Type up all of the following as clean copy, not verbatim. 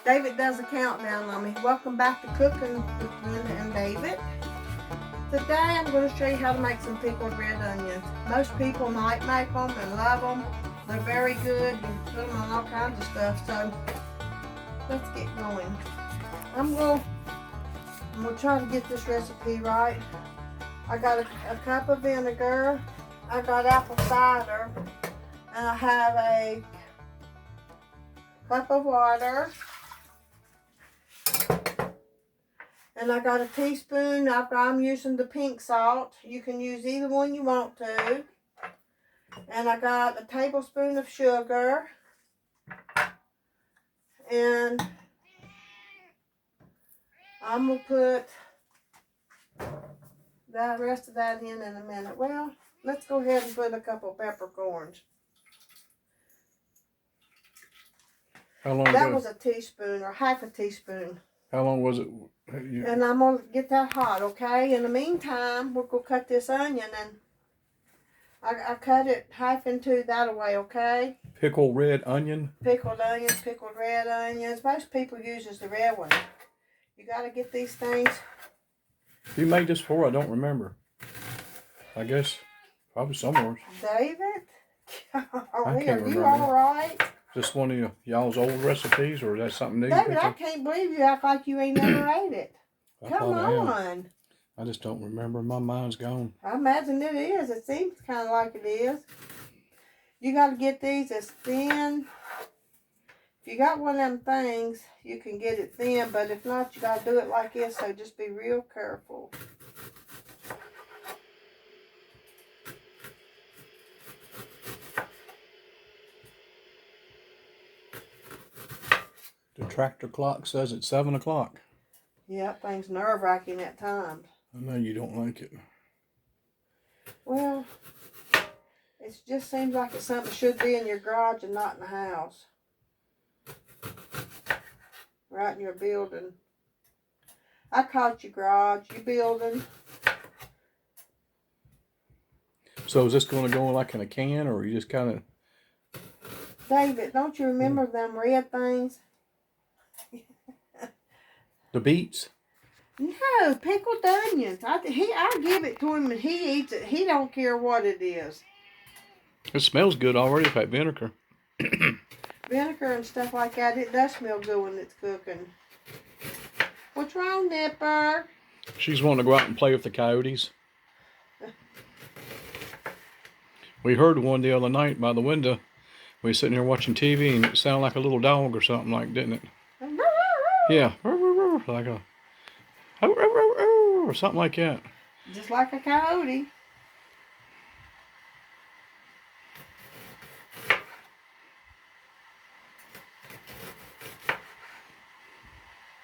David does a countdown on me. Welcome back to Cooking with Brenda and David. Today I'm going to show you how to make some pickled red onions. Most people might make them and love them. They're very good. You put them on all kinds of stuff. So let's get going. I'm going to try to get this recipe right. I got a cup of vinegar. I got apple cider. And I have a cup of water. And I got a teaspoon. I'm using the pink salt. You can use either one you want to. And I got a tablespoon of sugar. And I'm going to put the rest of that in a minute. Well, let's go ahead and put a couple peppercorns. How long that was a teaspoon or half a teaspoon. How long was it? And I'm going to get that hot, okay? In the meantime, we're going to cut this onion, and I cut it half into that way, okay? Pickled red onion? Pickled onions, pickled red onions. Most people use the red one. You got to get these things. You made this before? I don't remember. I guess probably somewhere. David? I can't Are remember. you all right? Is this one of y'all's old recipes, or is that something new? David, I can't believe you act like you ain't never ate it. Come on. I just don't remember. My mind's gone. I imagine it is. It seems kind of like it is. You got to get these as thin. If you got one of them things, you can get it thin, but if not, you got to do it like this, so just be real careful. The tractor clock says it's 7 o'clock. Yeah, thing's nerve-wracking at times. I know you don't like it. Well, it just seems like it's something that should be in your garage and not in the house. Right in your building. I caught you garage, you building. So is this going to go like in a can, or you just kind of... David, don't you remember them red things? The beets? No, pickled onions. I give it to him and he eats it. He don't care what it is. It smells good already with that vinegar. Vinegar and stuff like that, it does smell good when it's cooking. What's wrong, Nipper? She's wanting to go out and play with the coyotes. We heard one the other night by the window. We were sitting here watching TV, and it sounded like a little dog or something, like, didn't it? Yeah, like a... or something like that. Just like a coyote.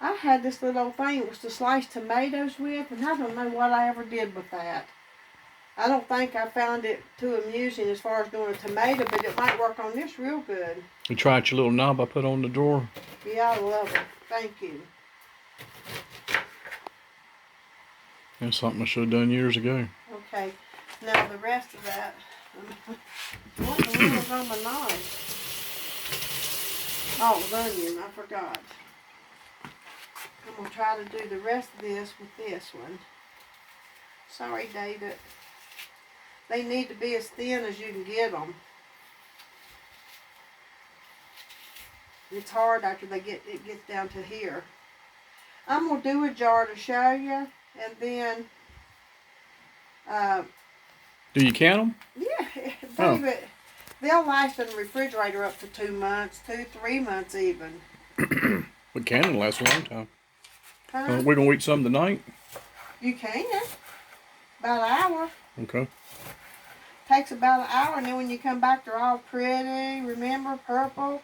I had this little thing it was to slice tomatoes with, and I don't know what I ever did with that. I don't think I found it too amusing as far as doing a tomato, but it might work on this real good. You tried your little knob I put on the drawer? Yeah, I love it. Thank you. That's something I should have done years ago. Okay, now the rest of that. What the hell is on my knife? Oh, the onion, I forgot. I'm going to try to do the rest of this with this one. Sorry, David. They need to be as thin as you can get them. It's hard after it gets down to here. I'm going to do a jar to show you, and then... Do you count them? Yeah, David. They'll last in the refrigerator up to 2 months, 3 months even. But canning lasts a long time. Huh? We're going to eat some tonight? You can. About an hour. Okay. Takes about an hour, and then when you come back, they're all pretty. Remember, purple.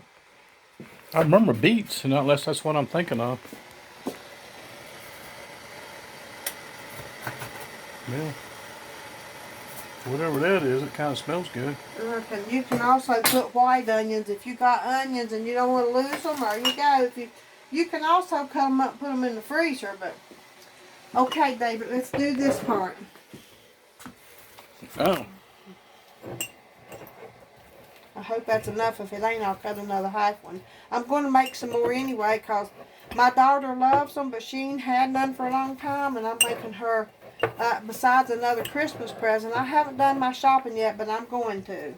I remember beets, and unless that's what I'm thinking of. Yeah. Whatever that is, it kind of smells good. You can also put white onions if you got onions and you don't want to lose them. There you go. You can also cut them up, put them in the freezer. But okay, David, let's do this part. Oh. I hope that's enough. If it ain't, I'll cut another half one. I'm going to make some more anyway, because my daughter loves them, but she ain't had none for a long time, and I'm making her, besides another Christmas present. I haven't done my shopping yet, but I'm going to.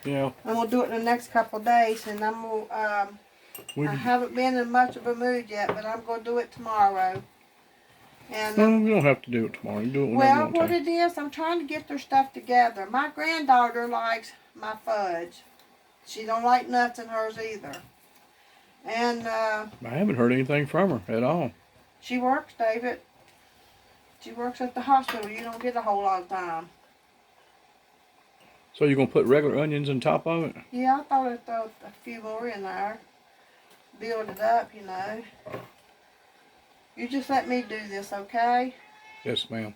Yeah. I'm going to do it in the next couple of days, and I'm going to, I haven't been in much of a mood yet, but I'm going to do it tomorrow. And you don't have to do it tomorrow. You do it whenever you want to. well, what it is, I'm trying to get their stuff together. My granddaughter likes my fudge. She don't like nuts in hers either. And I haven't heard anything from her at all. she works, David. She works at the hospital. You don't get a whole lot of time. So you're going to put regular onions on top of it? Yeah, I thought I'd throw a few more in there. Build it up, you know. You just let me do this, okay? Yes, ma'am.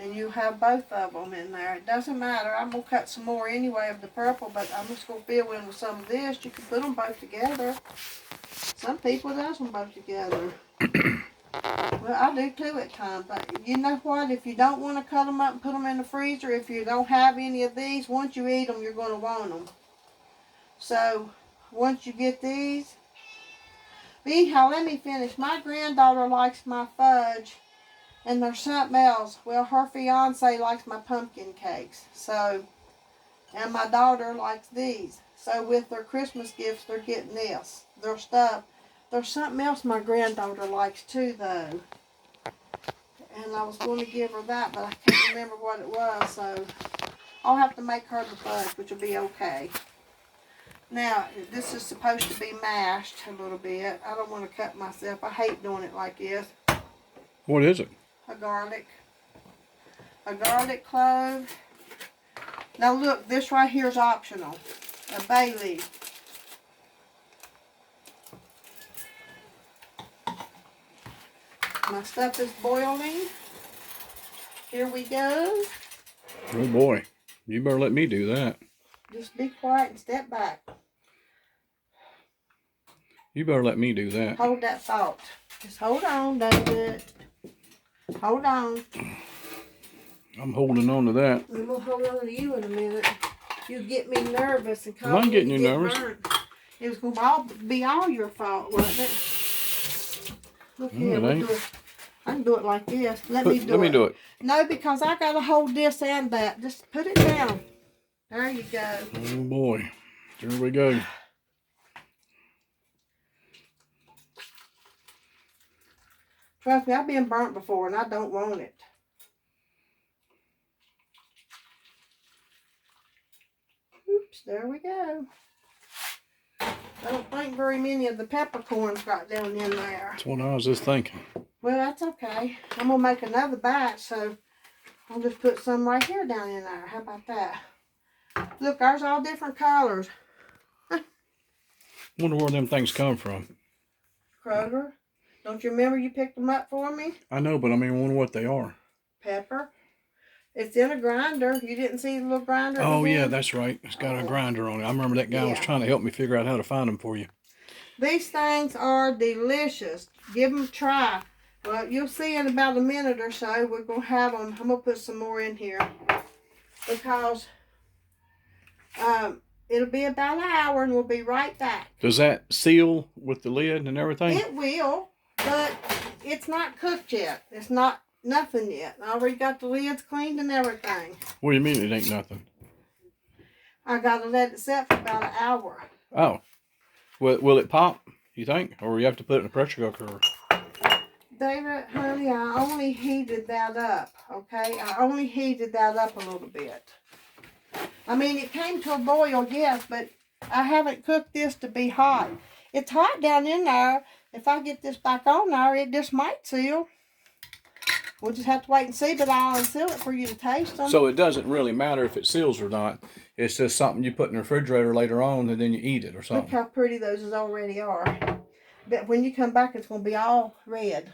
And you have both of them in there. It doesn't matter. I'm going to cut some more anyway of the purple, but I'm just going to fill in with some of this. You can put them both together. Some people does them both together. Well, I do too at times. But you know what? If you don't want to cut them up and put them in the freezer, if you don't have any of these, once you eat them, you're going to want them. So, once you get these, anyhow, let me finish. My granddaughter likes my fudge, and there's something else. Well, her fiance likes my pumpkin cakes. So, and my daughter likes these. So, with their Christmas gifts, they're getting this. Their stuff. There's something else my granddaughter likes too, though. And I was going to give her that, but I can't remember what it was. So, I'll have to make her the fudge, which will be okay. Now, this is supposed to be mashed a little bit. I don't want to cut myself. I hate doing it like this. What is it? A garlic clove. Now look, this right here is optional. A bay leaf. My stuff is boiling. Here we go. Oh boy, you better let me do that. Just be quiet and step back. You better let me do that. Hold that thought. Just hold on, David. Hold on. I'm holding on to that. I'm going to hold on to you in a minute. You get me nervous and cause I'm me getting to you get nervous. burnt. It was going to be all your fault, wasn't it? Look here, I can do it like this. Let me do it. No, because I got to hold this and that. Just put it down. There you go. Oh boy. Here we go. Trust me, I've been burnt before and I don't want it. Oops, there we go. I don't think very many of the peppercorns got down in there. That's what I was just thinking. Well, that's okay. I'm going to make another batch, so I'll just put some right here down in there. How about that? Look, ours all different colors. Wonder where them things come from. Kroger. Don't you remember you picked them up for me? I know, but I mean, I wonder what they are. Pepper. It's in a grinder. You didn't see the little grinder? Oh, yeah, that's right. It's got a grinder on it. I remember that guy was trying to help me figure out how to find them for you. These things are delicious. Give them a try. Well, you'll see in about a minute or so, we're going to have them. I'm going to put some more in here. Because it'll be about an hour and we'll be right back. Does that seal with the lid and everything? It will, but it's not cooked yet. It's not nothing yet. I already got the lids cleaned and everything. What do you mean it ain't nothing? I got to let it set for about an hour. Oh. Will it pop, you think? Or you have to put it in a pressure cooker? David, honey, I only heated that up, okay? I only heated that up a little bit. I mean, it came to a boil, yes, but I haven't cooked this to be hot. It's hot down in there. If I get this back on there, it just might seal. We'll just have to wait and see, but I'll unseal it for you to taste them. So it doesn't really matter if it seals or not. It's just something you put in the refrigerator later on and then you eat it or something. Look how pretty those already are. But when you come back, it's going to be all red.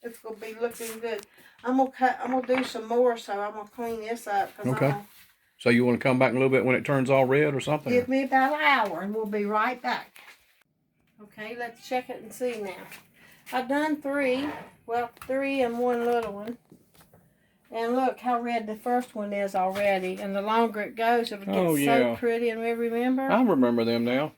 It's going to be looking good. I'm gonna do some more, so I'm going to clean this up. Okay. So you want to come back a little bit when it turns all red or something? Give me about an hour and we'll be right back. Okay, let's check it and see now. I've done 3. Well, 3 and one little one. And look how red the first one is already. And the longer it goes, it'll get so pretty. And we remember? I remember them now.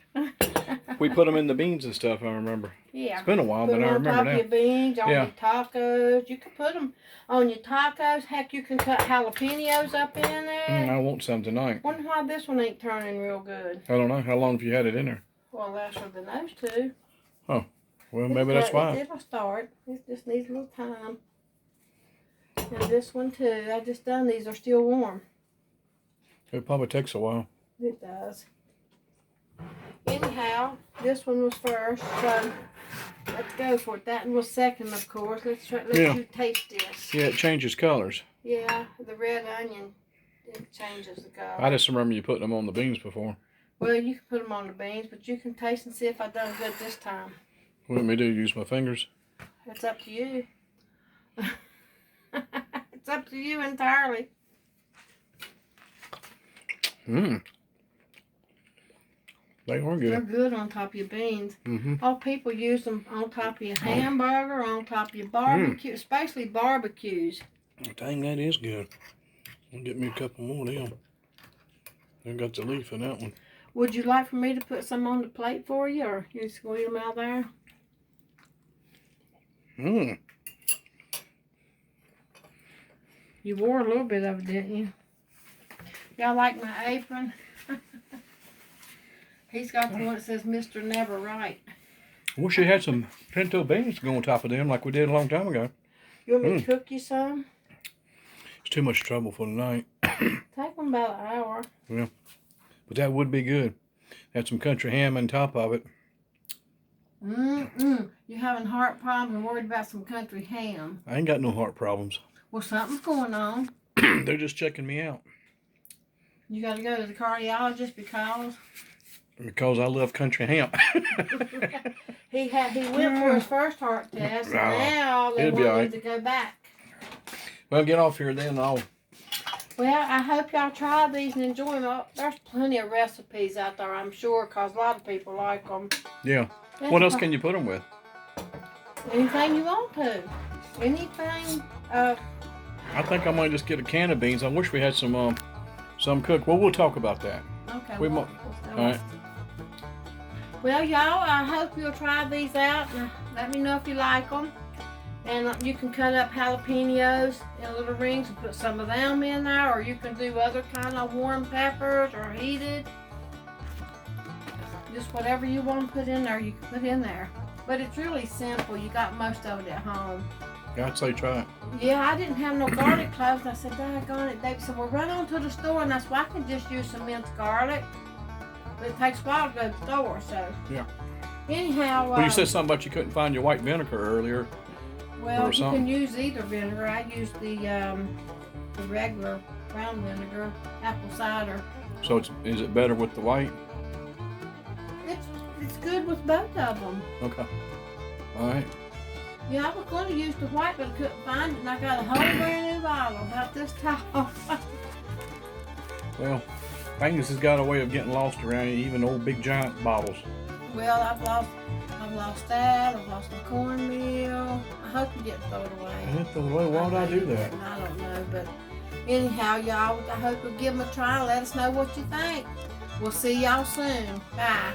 We put them in the beans and stuff, I remember. Yeah. It's been a while, but I remember now. On top of your beans, on your tacos. You can put them on your tacos. Heck, you can cut jalapenos up in there. I want some tonight. Wonder why this one ain't turning real good. I don't know. How long have you had it in there? Well, longer than those two. Oh. Well, maybe that's why. It'll start. It just needs a little time. And this one too. I just done these. Are still warm. It probably takes a while. It does. Anyhow, this one was first, so let's go for it. That one was second, of course. Let's you taste this. Yeah, it changes colors. Yeah, the red onion, it changes the color. I just remember you putting them on the beans before. Well, you can put them on the beans, but you can taste and see if I done good this time. What do you want me to do? Use my fingers? It's up to you. It's up to you entirely. Mmm. They are good. They're good on top of your beans. All people use them on top of your hamburger, on top of your barbecue, especially barbecues. Dang, that is good. I'll get me a couple more of them. I got the leaf in that one. Would you like for me to put some on the plate for you, or you just going to eat them out there? Mmm. You wore a little bit of it, didn't you? Y'all like my apron? He's got the one that says Mr. Never Right. I wish you had some pinto beans to go on top of them like we did a long time ago. You want me to cook you some? It's too much trouble for tonight. Take them about an hour. Yeah. But that would be good. Add some country ham on top of it. You having heart problems and worried about some country ham? I ain't got no heart problems. Well, something's going on. They're just checking me out. You got to go to the cardiologist because? Because I love country ham. He went for his first heart test, and now they want him to go back. Well, get off here then. Well, I hope y'all try these and enjoy them. There's plenty of recipes out there, I'm sure, because a lot of people like them. Yeah. What else can you put them with? Anything you want to. Anything. I think I might just get a can of beans. I wish we had some cooked. Well, we'll talk about that. Okay. All right. Well, y'all, I hope you'll try these out. Let me know if you like them. And you can cut up jalapenos in little rings and put some of them in there, or you can do other kind of warm peppers or heated. Just whatever you want to put in there, you can put in there. But it's really simple. You got most of it at home. I'd say try it. Yeah, I didn't have no garlic cloves. I said, daggone it. David said, well, run on to the store, and that's why I can just use some minced garlic. But it takes a while to go to the store, so. Yeah. Anyhow. Well, you said something about you couldn't find your white vinegar earlier. Well, you can use either vinegar. I use the regular brown vinegar, apple cider. So is it better with the white? It's good with both of them. Okay. All right. Yeah, I was going to use the white, but I couldn't find it, and I got a whole brand new bottle about this tall. Well, Angus has got a way of getting lost around even old big giant bottles. Well, I've lost that. I've lost my cornmeal. I hope you didn't throw it away. I didn't throw it away. Why would I do that? I don't know, but anyhow, y'all, I hope you'll give them a try. Let us know what you think. We'll see y'all soon. Bye.